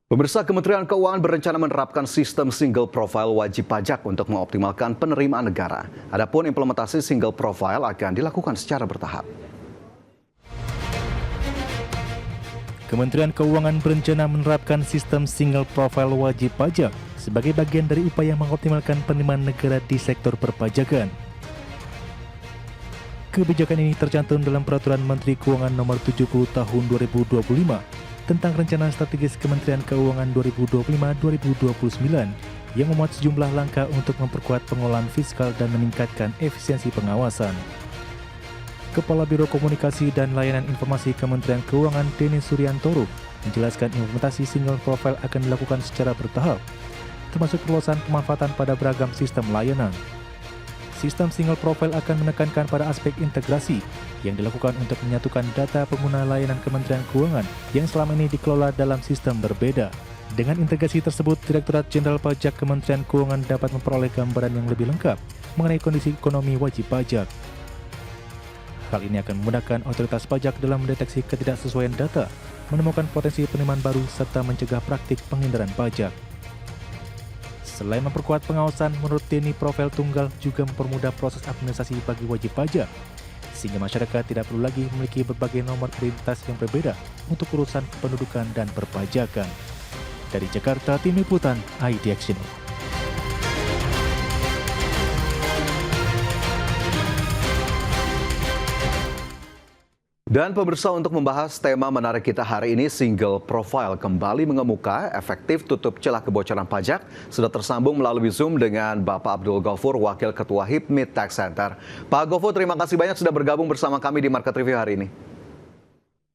Pemirsa, Kementerian Keuangan berencana menerapkan sistem single profile wajib pajak untuk mengoptimalkan penerimaan negara. Adapun implementasi single profile akan dilakukan secara bertahap. Kementerian Keuangan berencana menerapkan sistem single profile wajib pajak sebagai bagian dari upaya mengoptimalkan penerimaan negara di sektor perpajakan. Kebijakan ini tercantum dalam Peraturan Menteri Keuangan Nomor 70 Tahun 2025 tentang Rencana Strategis Kementerian Keuangan 2025-2029 yang memuat sejumlah langkah untuk memperkuat pengelolaan fiskal dan meningkatkan efisiensi pengawasan. Kepala Biro Komunikasi dan Layanan Informasi Kementerian Keuangan Denny Suryantoro menjelaskan implementasi single profile akan dilakukan secara bertahap, termasuk perluasan pemanfaatan pada beragam sistem layanan. Sistem single profile akan menekankan pada aspek integrasi yang dilakukan untuk menyatukan data pengguna layanan Kementerian Keuangan yang selama ini dikelola dalam sistem berbeda. Dengan integrasi tersebut, Direktorat Jenderal Pajak Kementerian Keuangan dapat memperoleh gambaran yang lebih lengkap mengenai kondisi ekonomi wajib pajak. Hal ini akan memudahkan otoritas pajak dalam mendeteksi ketidaksesuaian data, menemukan potensi penerimaan baru, serta mencegah praktik penghindaran pajak. Selain memperkuat pengawasan, menurut Denny, profil tunggal juga mempermudah proses administrasi bagi wajib pajak, sehingga masyarakat tidak perlu lagi memiliki berbagai nomor identitas yang berbeda untuk urusan kependudukan dan perpajakan. Dari Jakarta, Tim Liputan IDX Channel. Dan pemirsa, untuk membahas tema menarik kita hari ini, single profile kembali mengemuka, efektif tutup celah kebocoran pajak. Sudah tersambung melalui Zoom dengan Bapak Abdul Ghaufur, Wakil Ketua HIPMI Tax Center. Pak Ghaufur, terima kasih banyak sudah bergabung bersama kami di Market Review hari ini.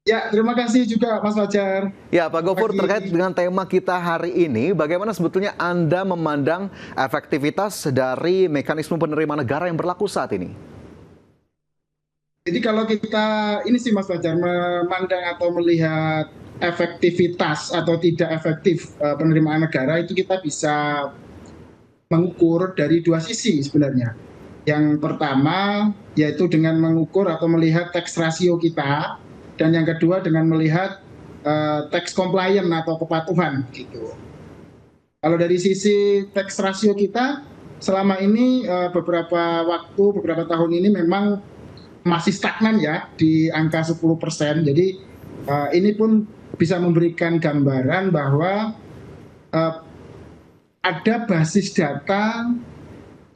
Ya, terima kasih juga Mas Fajar. Ya, Pak Ghaufur, terkait dengan tema kita hari ini, bagaimana sebetulnya Anda memandang efektivitas dari mekanisme penerimaan negara yang berlaku saat ini? Jadi kalau kita ini sih Mas Fajar memandang atau melihat efektivitas atau tidak efektif penerimaan negara itu kita bisa mengukur dari dua sisi sebenarnya. Yang pertama yaitu dengan mengukur atau melihat tax ratio kita, dan yang kedua dengan melihat tax compliance atau kepatuhan gitu. Kalau dari sisi tax ratio kita selama ini beberapa tahun ini memang masih stagnan ya di angka 10%. Jadi ini pun bisa memberikan gambaran bahwa ada basis data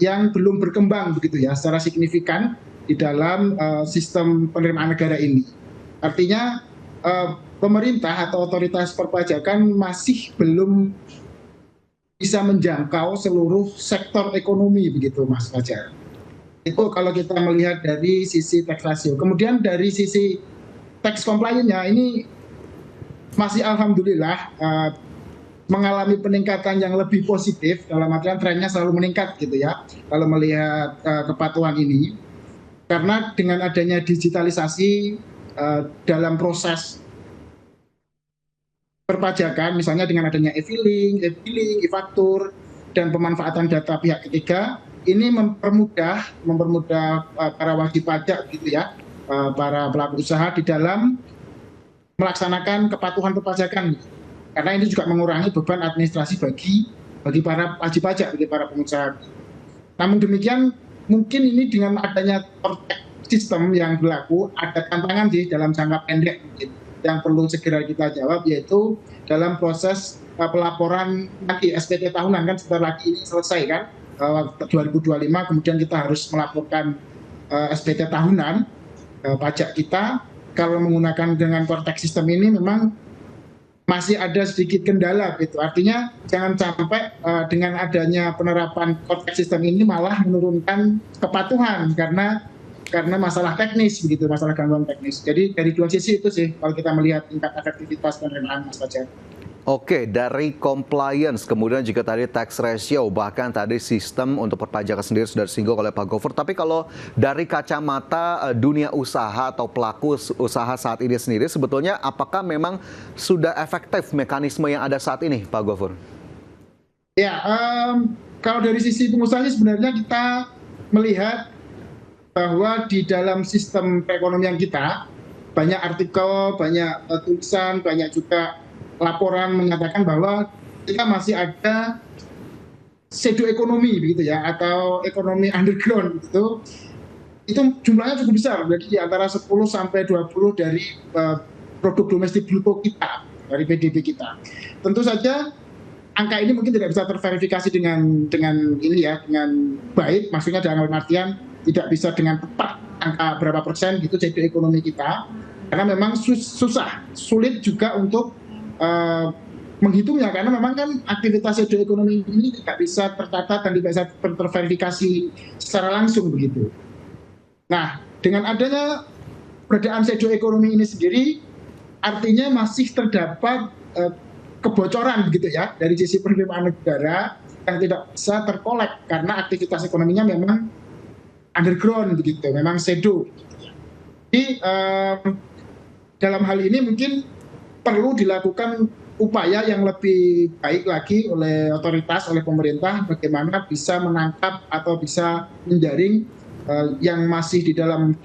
yang belum berkembang begitu ya secara signifikan di dalam sistem penerimaan negara ini. Artinya pemerintah atau otoritas perpajakan masih belum bisa menjangkau seluruh sektor ekonomi begitu Mas Fajar. Itu kalau kita melihat dari sisi tax ratio. Kemudian dari sisi tax compliance-nya ini masih alhamdulillah mengalami peningkatan yang lebih positif, dalam artian trennya selalu meningkat gitu ya kalau melihat kepatuhan ini. Karena dengan adanya digitalisasi dalam proses perpajakan, misalnya dengan adanya e-filing, e-faktur, dan pemanfaatan data pihak ketiga, ini mempermudah para wajib pajak gitu ya, para pelaku usaha di dalam melaksanakan kepatuhan perpajakan. Karena ini juga mengurangi beban administrasi bagi para wajib pajak, bagi para pengusaha. Namun demikian, mungkin ini dengan adanya sistem yang berlaku, ada tantangan sih dalam jangka pendek yang perlu segera kita jawab, yaitu dalam proses pelaporan nanti SPT tahunan, kan sebentar lagi ini selesai kan, 2025, kemudian kita harus melaporkan SPT tahunan pajak kita. Kalau menggunakan dengan Cortex sistem ini memang masih ada sedikit kendala gitu. Artinya jangan sampai dengan adanya penerapan Cortex sistem ini malah menurunkan kepatuhan karena masalah teknis begitu, masalah gangguan teknis. Jadi dari dua sisi itu sih kalau kita melihat tingkat efektivitas penerimaan Mas Fajar. Oke, dari compliance, kemudian juga tadi tax ratio, bahkan tadi sistem untuk perpajakan sendiri sudah disinggung oleh Pak Ghaufur. Tapi kalau dari kacamata dunia usaha atau pelaku usaha saat ini sendiri, sebetulnya apakah memang sudah efektif mekanisme yang ada saat ini, Pak Ghaufur? Ya, kalau dari sisi pengusaha sebenarnya kita melihat bahwa di dalam sistem perekonomian kita banyak artikel, banyak tulisan, banyak juga laporan menyatakan bahwa kita masih ada shadow ekonomi begitu ya, atau ekonomi underground gitu. Itu jumlahnya cukup besar, jadi di antara 10 sampai 20 dari produk domestik bruto kita, dari PDB kita. Tentu saja angka ini mungkin tidak bisa terverifikasi dengan ini ya, dengan baik, maksudnya dalam artian tidak bisa dengan tepat angka berapa persen gitu shadow ekonomi kita, karena memang sulit juga untuk menghitungnya, karena memang kan aktivitas shadow ekonomi ini tidak bisa tercatat dan tidak bisa terverifikasi secara langsung begitu. Nah, dengan adanya peradaan shadow ekonomi ini sendiri, artinya masih terdapat kebocoran begitu ya dari sisi penerimaan negara yang tidak bisa terkolek karena aktivitas ekonominya memang underground begitu, memang shadow. Jadi dalam hal ini mungkin perlu dilakukan upaya yang lebih baik lagi oleh otoritas, oleh pemerintah, bagaimana bisa menangkap atau bisa menjaring yang masih di dalam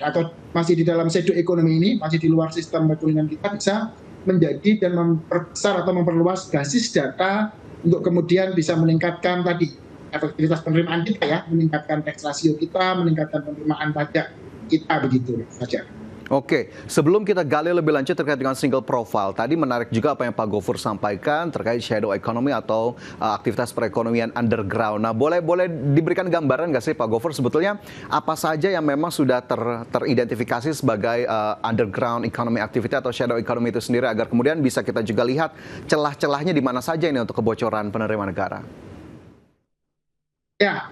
shadow ekonomi ini, masih di luar sistem perekonomian kita, bisa menjadi dan memperbesar atau memperluas basis data untuk kemudian bisa meningkatkan tadi efektivitas penerimaan kita ya, meningkatkan tax ratio kita, meningkatkan penerimaan pajak kita begitu saja. Oke, sebelum kita gali lebih lanjut terkait dengan single profile, tadi menarik juga apa yang Pak Gofur sampaikan terkait shadow economy atau aktivitas perekonomian underground. Nah, boleh diberikan gambaran nggak sih Pak Gofur sebetulnya apa saja yang memang sudah teridentifikasi sebagai underground economy activity atau shadow economy itu sendiri, agar kemudian bisa kita juga lihat celah-celahnya di mana saja ini untuk kebocoran penerimaan negara? Ya,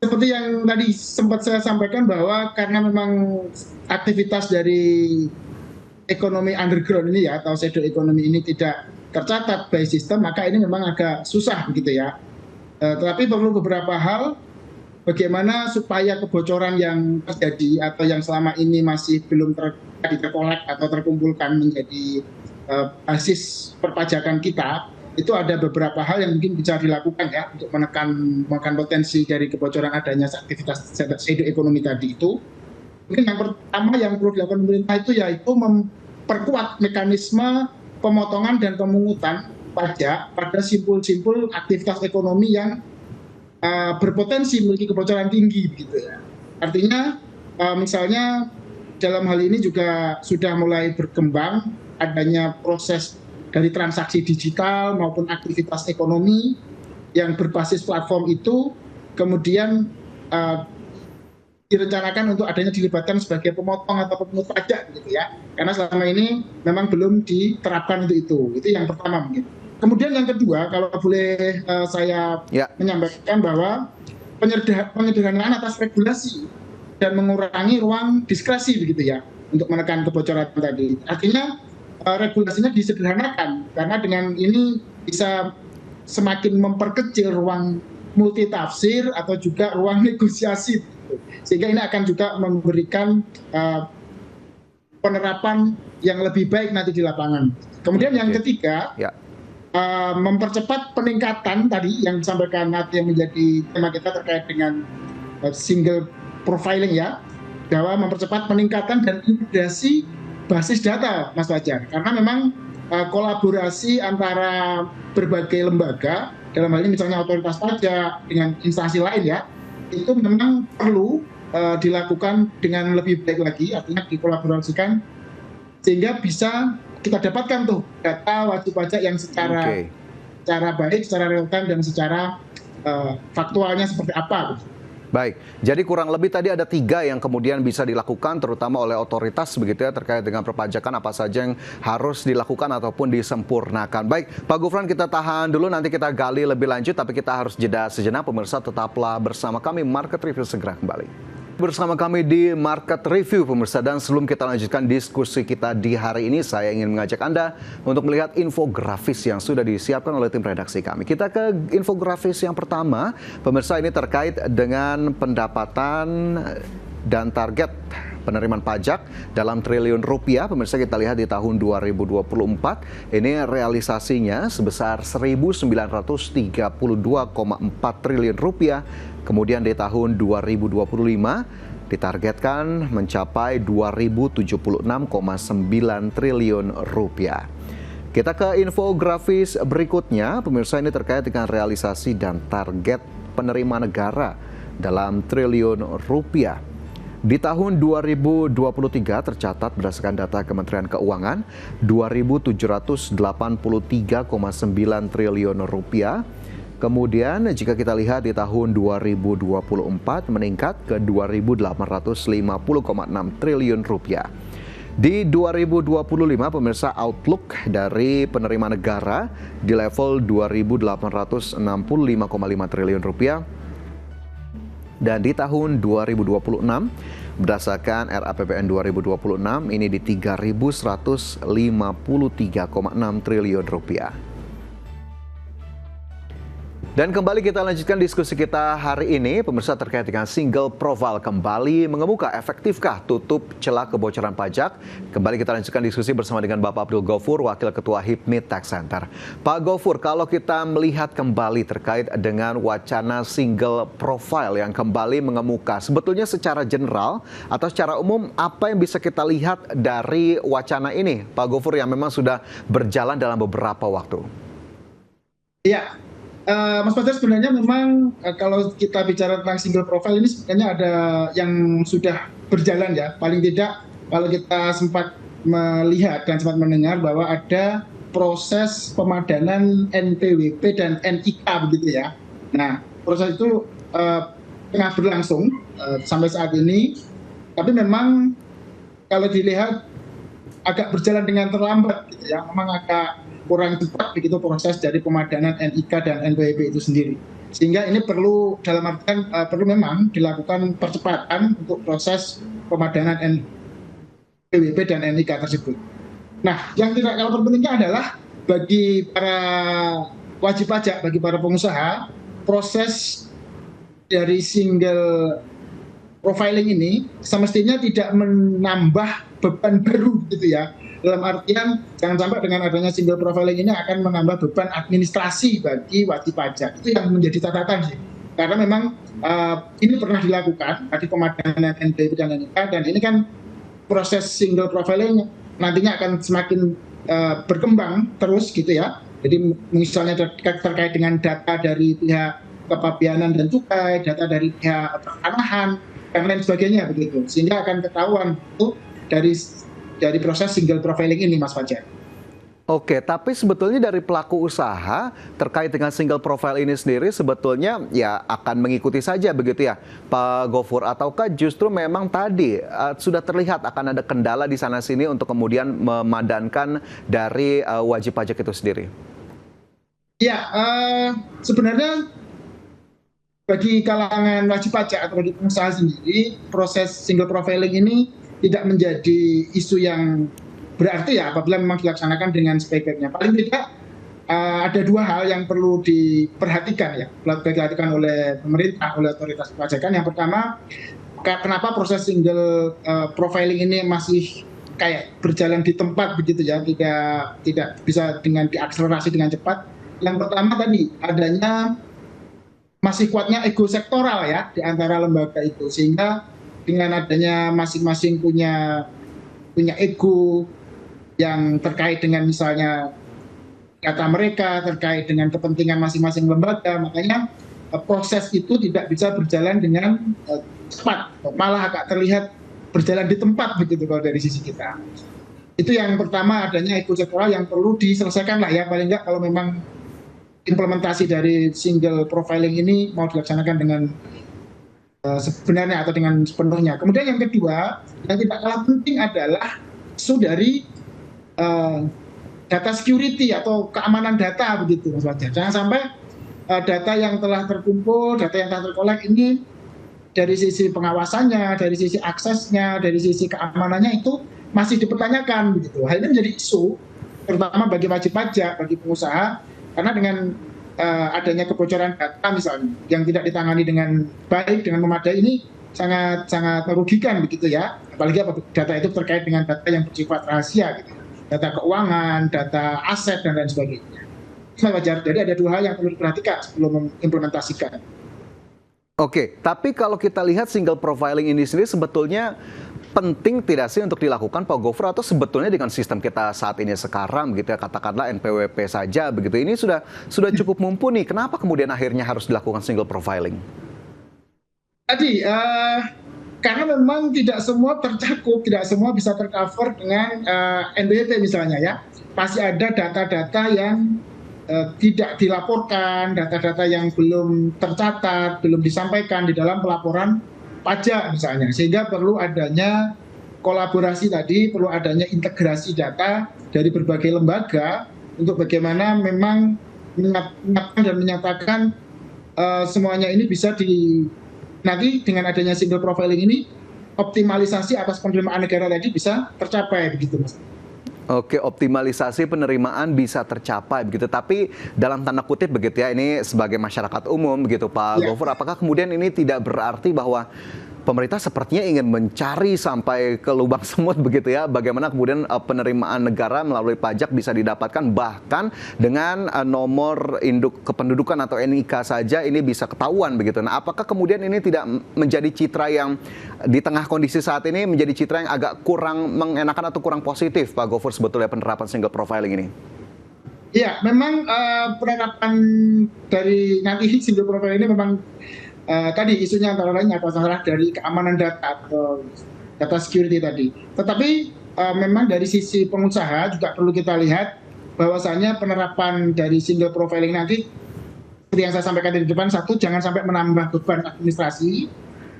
seperti yang tadi sempat saya sampaikan bahwa karena memang aktivitas dari ekonomi underground ini ya, atau shadow ekonomi ini tidak tercatat by sistem, maka ini memang agak susah begitu ya. Tetapi perlu beberapa hal bagaimana supaya kebocoran yang terjadi atau yang selama ini masih belum terkolek atau terkumpulkan menjadi basis perpajakan kita, itu ada beberapa hal yang mungkin bisa dilakukan ya untuk menekan potensi dari kebocoran adanya aktivitas shadow ekonomi tadi itu. Mungkin yang pertama yang perlu dilakukan pemerintah itu yaitu memperkuat mekanisme pemotongan dan pemungutan pajak pada simpul-simpul aktivitas ekonomi yang berpotensi memiliki kebocoran tinggi begitu ya. Artinya misalnya dalam hal ini juga sudah mulai berkembang adanya proses dari transaksi digital maupun aktivitas ekonomi yang berbasis platform itu kemudian direncanakan untuk adanya dilibatkan sebagai pemotong atau pemungut pajak gitu ya, karena selama ini memang belum diterapkan untuk itu yang pertama mungkin. Kemudian yang kedua, kalau boleh saya menyampaikan bahwa penyederhanaan atas regulasi dan mengurangi ruang diskresi begitu ya untuk menekan kebocoran tadi. Artinya regulasinya disederhanakan, karena dengan ini bisa semakin memperkecil ruang multitafsir atau juga ruang negosiasi, sehingga ini akan juga memberikan penerapan yang lebih baik nanti di lapangan. Kemudian yang ketiga, mempercepat peningkatan tadi yang disampaikan nanti yang menjadi tema kita terkait dengan single profiling ya, bahwa mempercepat peningkatan dan integrasi basis data, Mas Fajar, karena memang kolaborasi antara berbagai lembaga, dalam hal ini misalnya otoritas pajak dengan instansi lain ya, itu memang perlu dilakukan dengan lebih baik lagi, artinya dikolaborasikan sehingga bisa kita dapatkan tuh data wajib pajak yang secara baik, secara real time dan secara faktualnya seperti apa. Baik, jadi kurang lebih tadi ada 3 yang kemudian bisa dilakukan terutama oleh otoritas begitu ya terkait dengan perpajakan, apa saja yang harus dilakukan ataupun disempurnakan. Baik, Pak Gufron, kita tahan dulu, nanti kita gali lebih lanjut, tapi kita harus jeda sejenak. Pemirsa tetaplah bersama kami, Market Review segera kembali. Bersama kami di Market Review, pemirsa, dan sebelum kita lanjutkan diskusi kita di hari ini, saya ingin mengajak Anda untuk melihat infografis yang sudah disiapkan oleh tim redaksi kami. Kita ke infografis yang pertama, pemirsa, ini terkait dengan pendapatan dan target penerimaan pajak dalam triliun rupiah. Pemirsa, kita lihat di tahun 2024, ini realisasinya sebesar 1.932,4 triliun rupiah. Kemudian di tahun 2025 ditargetkan mencapai 2.076,9 triliun rupiah. Kita ke infografis berikutnya, pemirsa, ini terkait dengan realisasi dan target penerima negara dalam triliun rupiah. Di tahun 2023 tercatat berdasarkan data Kementerian Keuangan 2.783,9 triliun rupiah. Kemudian jika kita lihat di tahun 2024 meningkat ke 2.850,6 triliun rupiah. Di 2025 pemirsa, outlook dari penerima negara di level 2.865,5 triliun rupiah. Dan di tahun 2026 berdasarkan RAPBN 2026 ini di 3.153,6 triliun rupiah. Dan kembali kita lanjutkan diskusi kita hari ini, pemirsa, terkait dengan single profile kembali mengemuka. Efektifkah tutup celah kebocoran pajak? Kembali kita lanjutkan diskusi bersama dengan Bapak Abdul Ghaufur, Wakil Ketua HIPMI Tax Center. Pak Ghaufur, kalau kita melihat kembali terkait dengan wacana single profile yang kembali mengemuka, sebetulnya secara general atau secara umum apa yang bisa kita lihat dari wacana ini, Pak Ghaufur, yang memang sudah berjalan dalam beberapa waktu? Iya. Mas Fajar, sebenarnya memang kalau kita bicara tentang single profile ini sebenarnya ada yang sudah berjalan ya. Paling tidak kalau kita sempat melihat dan sempat mendengar bahwa ada proses pemadanan NPWP dan NIK begitu ya. Nah, proses itu tengah berlangsung sampai saat ini. Tapi memang kalau dilihat agak berjalan dengan terlambat gitu ya. Memang agak kurang cepat begitu proses dari pemadanan NIK dan NPWP itu sendiri. Sehingga ini perlu dalam artian perlu memang dilakukan percepatan untuk proses pemadanan NPWP dan NIK tersebut. Nah, yang tidak kalah pentingnya adalah bagi para wajib pajak, bagi para pengusaha, proses dari single profiling ini semestinya tidak menambah beban baru gitu ya. Dalam artian jangan sampai dengan adanya single profiling ini akan menambah beban administrasi bagi wajib pajak. Itu yang menjadi catatan sih. Karena memang ini pernah dilakukan di pemadanan NPWP dan NIK, dan ini kan proses single profiling nantinya akan semakin berkembang terus gitu ya. Jadi misalnya terkait dengan data dari pihak kepabianan dan cukai, data dari pihak pertanahan dan lain sebagainya begitu. Sehingga akan ketahuan itu dari proses single profiling ini, Mas Fajar. Oke, tapi sebetulnya dari pelaku usaha terkait dengan single profile ini sendiri sebetulnya ya akan mengikuti saja begitu ya, Pak Ghaufur, ataukah justru memang tadi sudah terlihat akan ada kendala di sana-sini untuk kemudian memadankan dari wajib pajak itu sendiri? Ya, sebenarnya bagi kalangan wajib pajak atau bagi pengusaha sendiri, proses single profiling ini tidak menjadi isu yang berarti ya apabila memang dilaksanakan dengan sebaik-baiknya. Paling tidak ada dua hal yang perlu diperhatikan ya, diperhatikan oleh pemerintah, oleh otoritas perpajakan. Yang pertama, kenapa proses single profiling ini masih kayak berjalan di tempat begitu ya, tidak bisa dengan diakselerasi dengan cepat. Yang pertama tadi adanya masih kuatnya ego sektoral ya di antara lembaga itu, sehingga dengan adanya masing-masing punya ego yang terkait dengan misalnya kata mereka, terkait dengan kepentingan masing-masing lembaga, makanya proses itu tidak bisa berjalan dengan cepat, malah agak terlihat berjalan di tempat begitu kalau dari sisi kita. Itu yang pertama, adanya ego sektoral yang perlu diselesaikan lah ya, paling nggak kalau memang implementasi dari single profiling ini mau dilaksanakan dengan sebenarnya atau dengan sepenuhnya. Kemudian yang kedua, yang tidak kalah penting adalah isu dari data security atau keamanan data begitu, Mas Fajar. Jangan sampai data yang telah terkumpul, data yang telah terkolek ini dari sisi pengawasannya, dari sisi aksesnya, dari sisi keamanannya itu masih dipertanyakan begitu. Hal ini menjadi isu terutama bagi wajib pajak, bagi pengusaha, karena dengan adanya kebocoran data misalnya yang tidak ditangani dengan baik, dengan memadai, ini sangat merugikan begitu ya. Apalagi data itu terkait dengan data yang bersifat rahasia gitu. Data keuangan, data aset dan lain sebagainya. Wajar. Jadi ada dua hal yang perlu diperhatikan sebelum mengimplementasikan. Oke, tapi kalau kita lihat single profiling ini sendiri sebetulnya penting tidak sih untuk dilakukan Pak Gofur, atau sebetulnya dengan sistem kita saat ini sekarang begitu ya, katakanlah NPWP saja begitu, ini sudah cukup mumpuni, kenapa kemudian akhirnya harus dilakukan single profiling? Tadi karena memang tidak semua tercakup, tidak semua bisa tercover dengan NPWP misalnya ya. Pasti ada data-data yang tidak dilaporkan, data-data yang belum tercatat, belum disampaikan di dalam pelaporan pajak misalnya. Sehingga perlu adanya kolaborasi tadi, perlu adanya integrasi data dari berbagai lembaga untuk bagaimana memang menyiapkan dan menyatakan semuanya ini bisa nanti dengan adanya single profiling ini, optimalisasi atas penerimaan negara tadi bisa tercapai begitu Mas. Oke, optimalisasi penerimaan bisa tercapai begitu. Tapi dalam tanda kutip begitu ya, ini sebagai masyarakat umum begitu Pak Gofur, apakah kemudian ini tidak berarti bahwa pemerintah sepertinya ingin mencari sampai ke lubang semut begitu ya, bagaimana kemudian penerimaan negara melalui pajak bisa didapatkan, bahkan dengan nomor induk kependudukan atau NIK saja ini bisa ketahuan begitu. Nah, apakah kemudian ini tidak menjadi citra yang di tengah kondisi saat ini menjadi citra yang agak kurang mengenakan atau kurang positif Pak Gofur sebetulnya penerapan single profiling ini? Iya, memang penerapan dari nanti single profiling ini memang tadi isunya antara lain masalah dari keamanan data atau data security tadi. Tetapi memang dari sisi pengusaha juga perlu kita lihat bahwasanya penerapan dari single profiling nanti seperti yang saya sampaikan di depan, satu, jangan sampai menambah beban administrasi.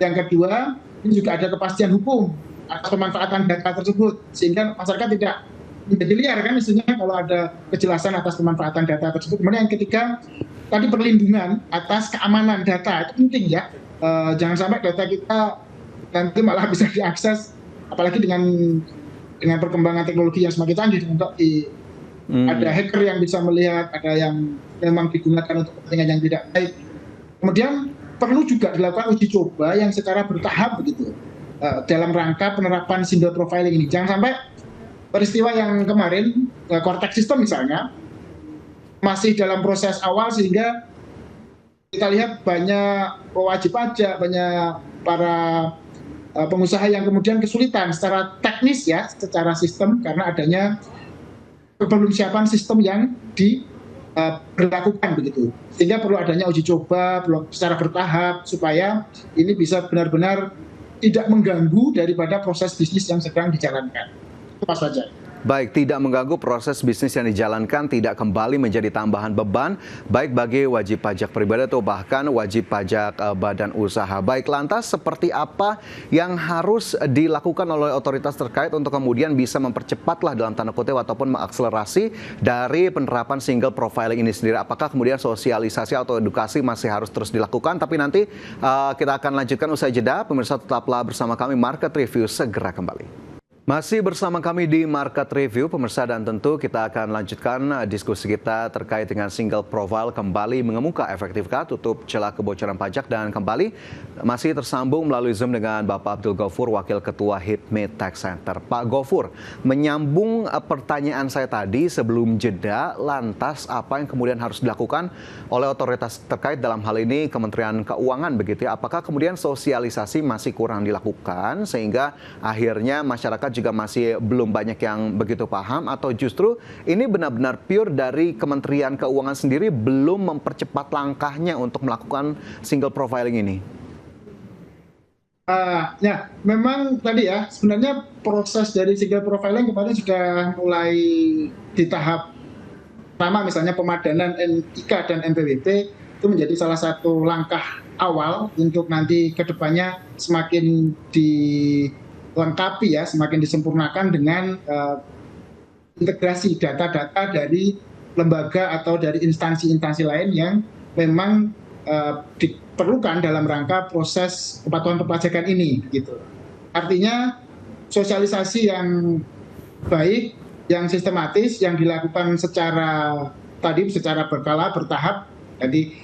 Yang kedua, ini juga ada kepastian hukum atas pemanfaatan data tersebut sehingga masyarakat tidak menjadi liar kan isunya kalau ada kejelasan atas pemanfaatan data tersebut. Kemudian yang ketiga, tadi perlindungan atas keamanan data itu penting ya. Jangan sampai data kita nanti malah bisa diakses, apalagi dengan perkembangan teknologi yang semakin canggih untuk ada hacker yang bisa melihat, ada yang memang digunakan untuk kepentingan yang tidak baik. Kemudian perlu juga dilakukan uji coba yang secara bertahap begitu dalam rangka penerapan single profiling ini. Jangan sampai peristiwa yang kemarin Cortex System misalnya masih dalam proses awal sehingga kita lihat banyak wajib pajak, banyak para pengusaha yang kemudian kesulitan secara teknis ya, secara sistem karena adanya belum siapan sistem yang diberlakukan begitu. Sehingga perlu adanya uji coba secara bertahap supaya ini bisa benar-benar tidak mengganggu daripada proses bisnis yang sedang dijalankan. Itu saja. Baik, tidak mengganggu proses bisnis yang dijalankan, tidak kembali menjadi tambahan beban, baik bagi wajib pajak pribadi atau bahkan wajib pajak badan usaha. Baik, lantas seperti apa yang harus dilakukan oleh otoritas terkait untuk kemudian bisa mempercepatlah dalam tanda kutip ataupun mengakselerasi dari penerapan single profiling ini sendiri? Apakah kemudian sosialisasi atau edukasi masih harus terus dilakukan? Tapi nanti kita akan lanjutkan usai jeda. Pemirsa tetaplah bersama kami, Market Review segera kembali. Masih bersama kami di Market Review, pemirsa, dan tentu kita akan lanjutkan diskusi kita terkait dengan single profile kembali mengemuka efektifkah tutup celah kebocoran pajak, dan kembali masih tersambung melalui Zoom dengan Bapak Abdul Gofur, Wakil Ketua HIPMI Tax Center. Pak Gofur, menyambung pertanyaan saya tadi sebelum jeda, lantas apa yang kemudian harus dilakukan oleh otoritas terkait dalam hal ini Kementerian Keuangan begitu ya? Apakah kemudian sosialisasi masih kurang dilakukan sehingga akhirnya masyarakat juga masih belum banyak yang begitu paham, atau justru ini benar-benar pure dari Kementerian Keuangan sendiri belum mempercepat langkahnya untuk melakukan single profiling ini? Ya, memang tadi ya, sebenarnya proses dari single profiling kemarin sudah mulai di tahap pertama, misalnya pemadanan NIK dan NPWP itu menjadi salah satu langkah awal untuk nanti ke depannya semakin dilengkapi ya, semakin disempurnakan dengan integrasi data-data dari lembaga atau dari instansi-instansi lain yang memang diperlukan dalam rangka proses kepatuhan perpajakan ini gitu. Artinya sosialisasi yang baik, yang sistematis, yang dilakukan secara berkala, bertahap, jadi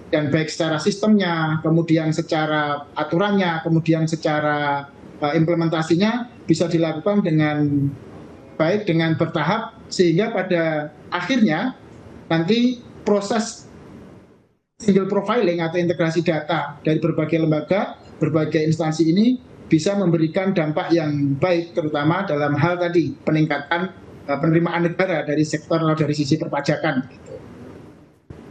dan baik secara sistemnya, kemudian secara aturannya, kemudian secara implementasinya bisa dilakukan dengan baik, dengan bertahap, sehingga pada akhirnya nanti proses single profiling atau integrasi data dari berbagai lembaga, berbagai instansi ini bisa memberikan dampak yang baik, terutama dalam hal tadi peningkatan penerimaan negara dari sektor atau dari sisi perpajakan.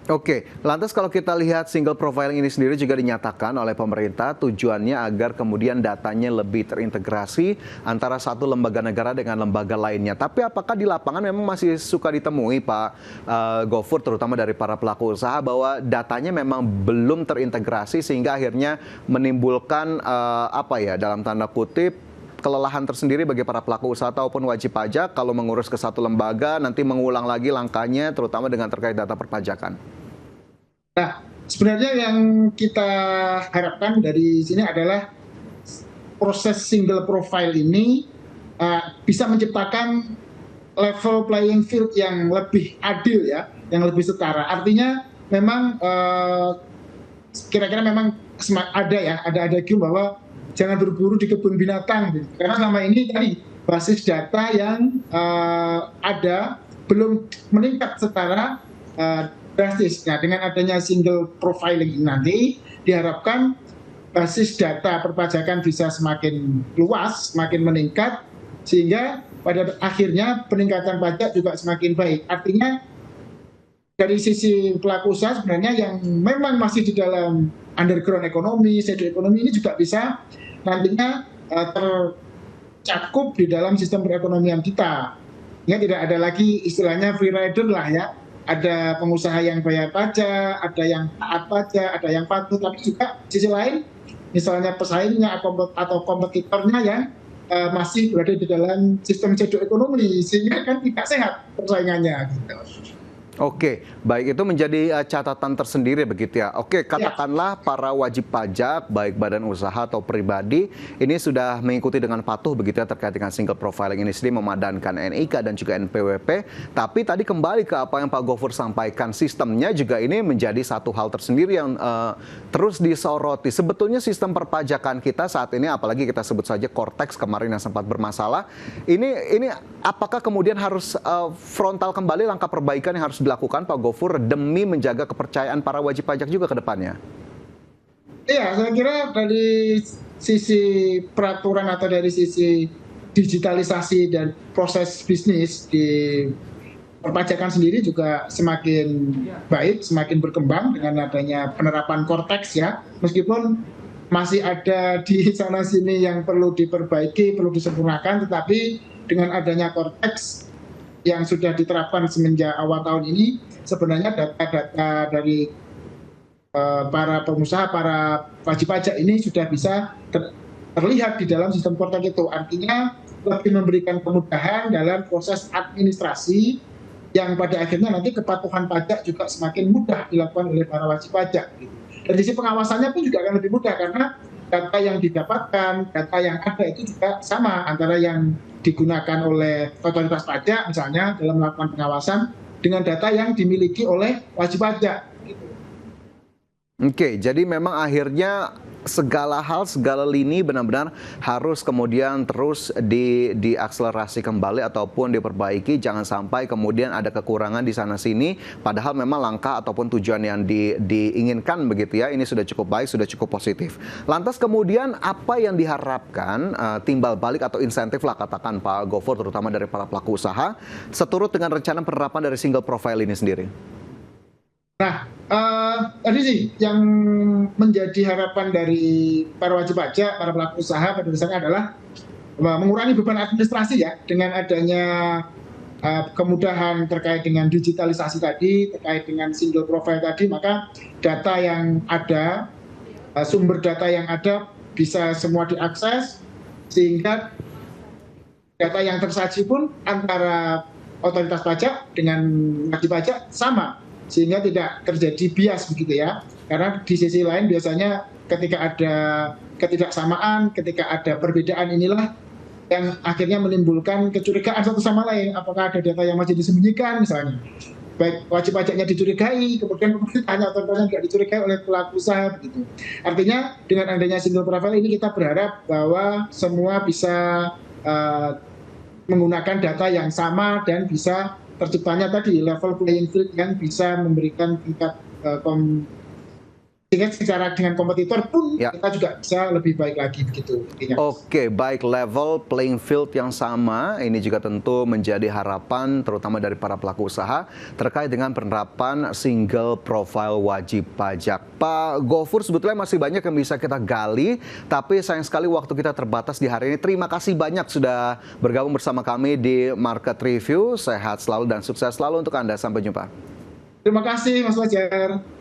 Oke, lantas kalau kita lihat single profiling ini sendiri juga dinyatakan oleh pemerintah tujuannya agar kemudian datanya lebih terintegrasi antara satu lembaga negara dengan lembaga lainnya. Tapi apakah di lapangan memang masih suka ditemui Pak Gofur, terutama dari para pelaku usaha, bahwa datanya memang belum terintegrasi sehingga akhirnya menimbulkan dalam tanda kutip kelelahan tersendiri bagi para pelaku usaha ataupun wajib pajak kalau mengurus ke satu lembaga, nanti mengulang lagi langkahnya, terutama dengan terkait data perpajakan? Nah, sebenarnya yang kita harapkan dari sini adalah proses single profile ini bisa menciptakan level playing field yang lebih adil ya, yang lebih setara. Artinya memang kira-kira memang ada cue bahwa jangan berburu di kebun binatang, gitu. Karena selama ini tadi basis data yang ada belum meningkat secara drastis. Nah, dengan adanya single profiling ini nanti diharapkan basis data perpajakan bisa semakin luas, semakin meningkat, sehingga pada akhirnya peningkatan pajak juga semakin baik. Artinya dari sisi pelaku usaha sebenarnya yang memang masih di dalam underground ekonomi, shadow ekonomi ini juga bisa nantinya tercakup di dalam sistem perekonomian kita. Ya, tidak ada lagi istilahnya free rider lah ya. Ada pengusaha yang bayar pajak, ada yang taat pajak, ada yang patuh, tapi juga sisi lain misalnya pesaingnya atau kompetitornya yang masih berada di dalam sistem shadow ekonomi, sehingga kan tidak sehat persaingannya gitu. Oke, baik, itu menjadi catatan tersendiri begitu ya. Oke, katakanlah para wajib pajak, baik badan usaha atau pribadi, ini sudah mengikuti dengan patuh begitu ya terkait dengan single profiling ini sendiri, memadankan NIK dan juga NPWP. Tapi tadi kembali ke apa yang Pak Gofur sampaikan, sistemnya juga ini menjadi satu hal tersendiri yang terus disoroti. Sebetulnya sistem perpajakan kita saat ini, apalagi kita sebut saja Cortex kemarin yang sempat bermasalah, ini apakah kemudian harus frontal kembali langkah perbaikan yang harus dilakukan Pak Gofur demi menjaga kepercayaan para wajib pajak juga ke depannya? Iya, saya kira dari sisi peraturan atau dari sisi digitalisasi dan proses bisnis di perpajakan sendiri juga semakin baik, semakin berkembang dengan adanya penerapan Cortex ya. Meskipun masih ada di sana-sini yang perlu diperbaiki, perlu disempurnakan, tetapi dengan adanya Cortex yang sudah diterapkan semenjak awal tahun ini, sebenarnya data-data dari para pengusaha, para wajib pajak ini sudah bisa terlihat di dalam sistem Cortex itu. Artinya lebih memberikan kemudahan dalam proses administrasi yang pada akhirnya nanti kepatuhan pajak juga semakin mudah dilakukan oleh para wajib pajak. Dari sisi pengawasannya pun juga akan lebih mudah karena data yang didapatkan, data yang ada itu juga sama antara yang digunakan oleh otoritas pajak misalnya dalam melakukan pengawasan dengan data yang dimiliki oleh wajib pajak. Oke, jadi memang akhirnya segala hal, segala lini benar-benar harus kemudian terus diakselerasi kembali ataupun diperbaiki. Jangan sampai kemudian ada kekurangan di sana-sini, padahal memang langkah ataupun tujuan yang diinginkan begitu ya, ini sudah cukup baik, sudah cukup positif. Lantas kemudian apa yang diharapkan timbal balik atau insentif lah katakan Pak Gofur, terutama dari para pelaku usaha, seturut dengan rencana penerapan dari single profile ini sendiri? Nah, tadi sih yang menjadi harapan dari para wajib pajak, para pelaku usaha pada dasarnya adalah mengurangi beban administrasi ya, dengan adanya kemudahan terkait dengan digitalisasi tadi, terkait dengan single profile tadi, maka data yang ada, sumber data yang ada bisa semua diakses, sehingga data yang tersaji pun antara otoritas pajak dengan wajib pajak sama, sehingga tidak terjadi bias begitu ya. Karena di sisi lain biasanya ketika ada ketidaksamaan, ketika ada perbedaan inilah yang akhirnya menimbulkan kecurigaan satu sama lain. Apakah ada data yang masih disembunyikan misalnya. Baik wajib pajaknya dicurigai, kemudian hanya otoritasnya tidak dicurigai oleh pelaku usaha begitu. Artinya dengan adanya single profile ini kita berharap bahwa semua bisa menggunakan data yang sama dan bisa terciptanya tadi level playing field yang bisa memberikan tingkat sehingga secara dengan kompetitor pun Ya. kita juga bisa lebih baik lagi begitu intinya. Oke, baik, level playing field yang sama ini juga tentu menjadi harapan terutama dari para pelaku usaha terkait dengan penerapan single profile wajib pajak. Pak Gofur, sebetulnya masih banyak yang bisa kita gali, tapi sayang sekali waktu kita terbatas di hari ini. Terima kasih banyak sudah bergabung bersama kami di Market Review. Sehat selalu dan sukses selalu untuk Anda. Sampai jumpa. Terima kasih Mas Fajar.